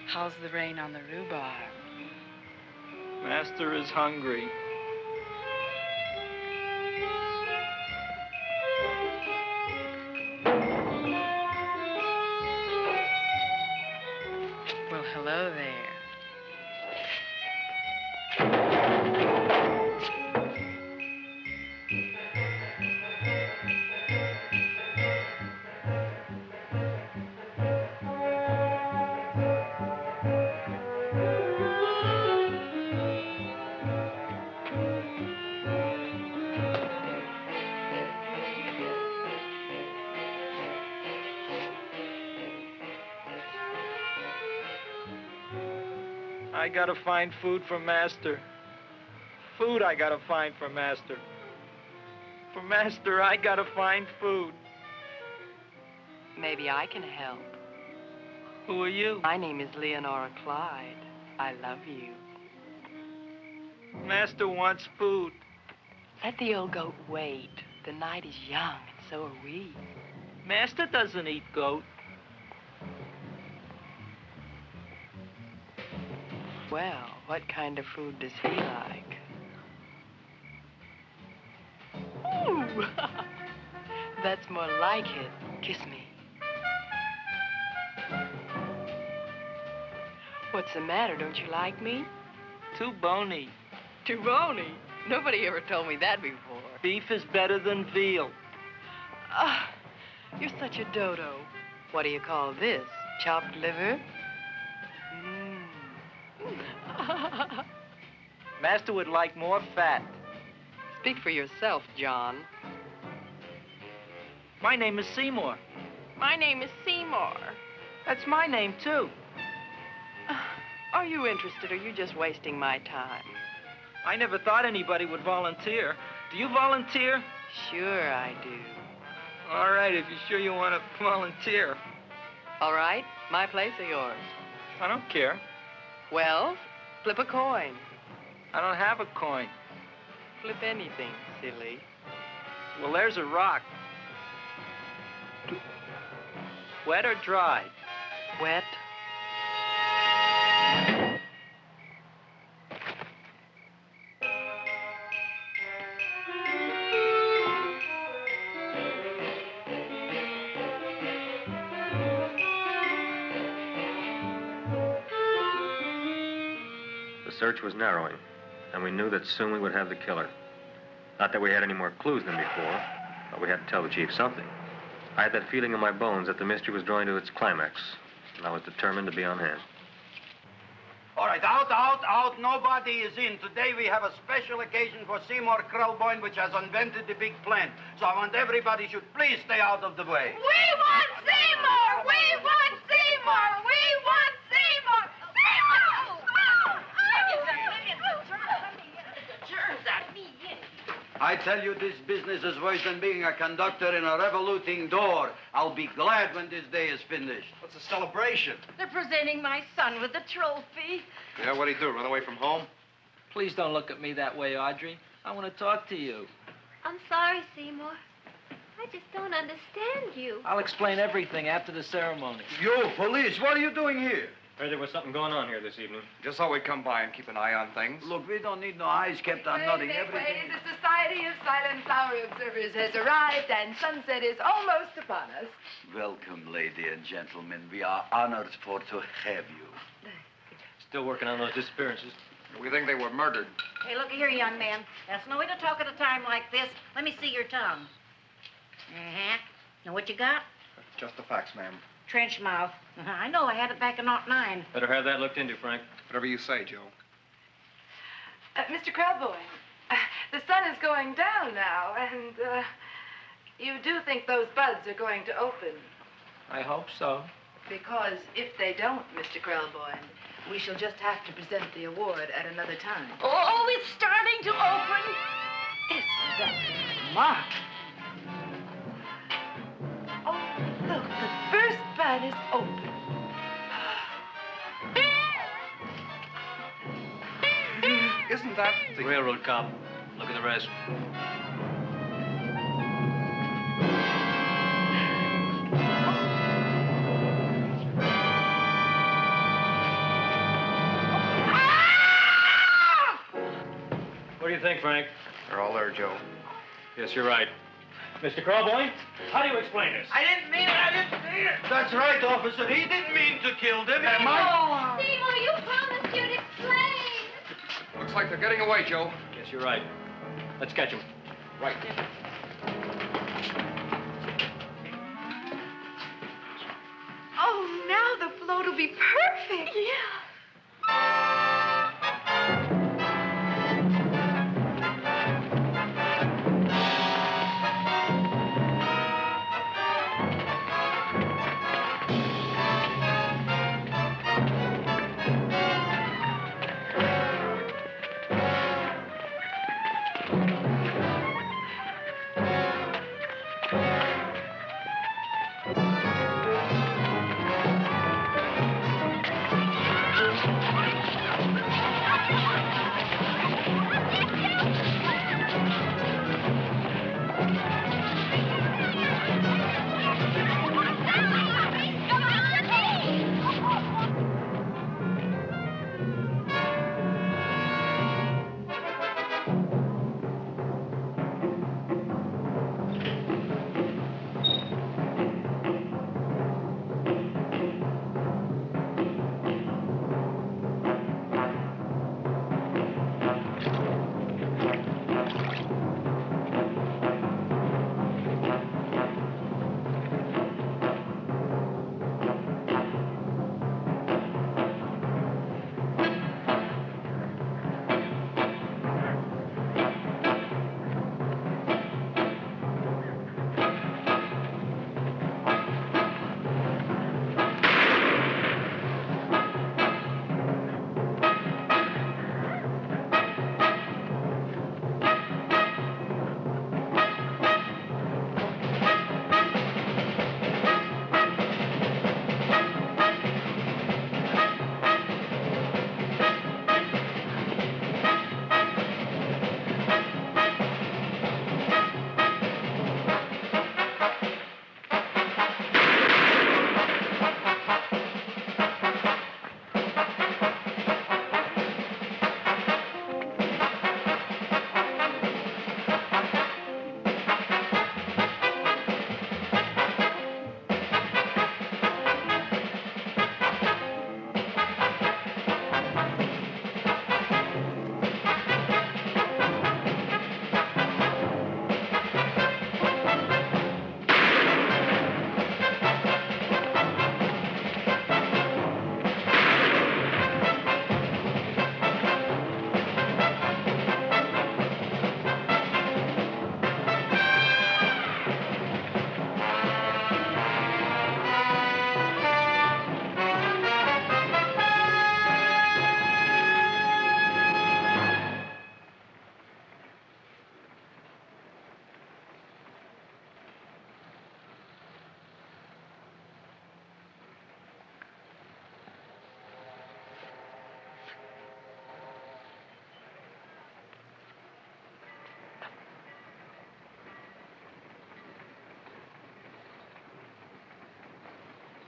How's the rain on the rhubarb? Master is hungry. Well, hello there. I gotta find food for Master. Food I gotta find for Master. For Master, I gotta find food. Maybe I can help. Who are you? My name is Leonora Clyde. I love you. Master wants food. Let the old goat wait. The night is young, and so are we. Master doesn't eat goat. Well, what kind of food does he like? Ooh! That's more like it. Kiss me. What's the matter? Don't you like me? Too bony. Too bony? Nobody ever told me that before. Beef is better than veal. Ah, you're such a dodo. What do you call this? Chopped liver? Master would like more fat. Speak for yourself, John. My name is Seymour. My name is Seymour. That's my name, too. Are you interested, or are you just wasting my time? I never thought anybody would volunteer. Do you volunteer? Sure I do. All right, if you're sure you want to volunteer. All right, my place or yours? I don't care. Well, flip a coin. I don't have a coin. Flip anything, silly. Well, there's a rock. Wet or dry? Wet. The search was narrowing, and we knew that soon we would have the killer. Not that we had any more clues than before, but we had to tell the chief something. I had that feeling in my bones that the mystery was drawing to its climax, and I was determined to be on hand. All right, out, out, out. Nobody is in. Today we have a special occasion for Seymour Krelboyne, which has invented the big plan. So I want everybody should please stay out of the way. We want Seymour! We want Seymour! We want Seymour! Seymour! I tell you, this business is worse than being a conductor in a revoluting door. I'll be glad when this day is finished. What's a celebration? They're presenting my son with a trophy. Yeah, what'd he do, run away from home? Please don't look at me that way, Audrey. I want to talk to you. I'm sorry, Seymour. I just don't understand you. I'll explain everything after the ceremony. You, police, what are you doing here? Heard there was something going on here this evening. Just thought we'd come by and keep an eye on things. Look, we don't need no eyes kept on nothing. Everything. The Society of Silent Flower Observers has arrived, and sunset is almost upon us. Welcome, lady and gentlemen. We are honored for to have you. Still working on those disappearances. We think they were murdered. Hey, look here, young man. That's no way to talk at a time like this. Let me see your tongue. Uh-huh. Now, what you got? Just the facts, ma'am. Trench mouth. I know, I had it back in '09. Better have that looked into, Frank. Whatever you say, Joe. Mr. Krelboyne, the sun is going down now, and you do think those buds are going to open? I hope so. Because if they don't, Mr. Krelboyne, we shall just have to present the award at another time. Oh, it's starting to open. Isn't that marvelous? Oh, look, the first bud is open. Isn't that the railroad cop? Look at the rest. What do you think, Frank? They're all there, Joe. Yes, you're right. Mr. Krelboyne, how do you explain this? I didn't mean it. That's right, officer. He didn't mean to kill them. Seymour, you promised you'd explain. Looks like they're getting away, Joe. Yes, you're right. Let's catch them. Right. Oh, now the float will be perfect. Yeah.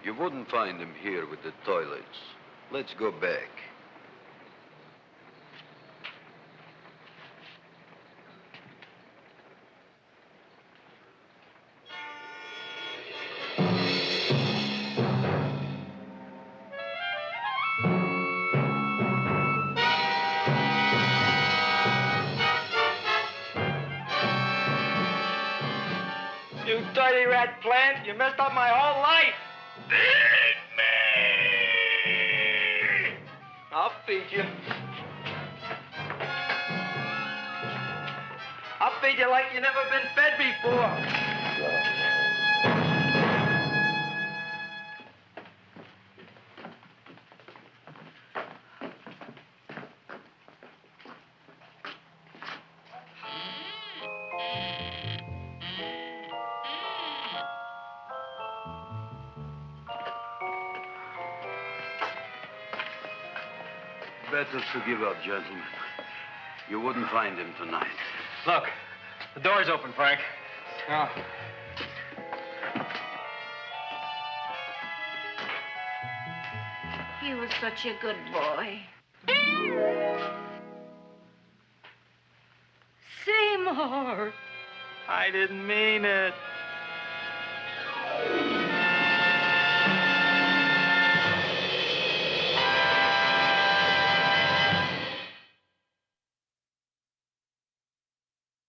You wouldn't find him here with the toilets. Let's go back. You dirty rat plant, you messed up my whole life. Feed me! I'll feed you. I'll feed you like you never been fed before. Better to give up, gentlemen. You wouldn't find him tonight. Look, the door's open, Frank. Oh. He was such a good boy. Seymour! I didn't mean it.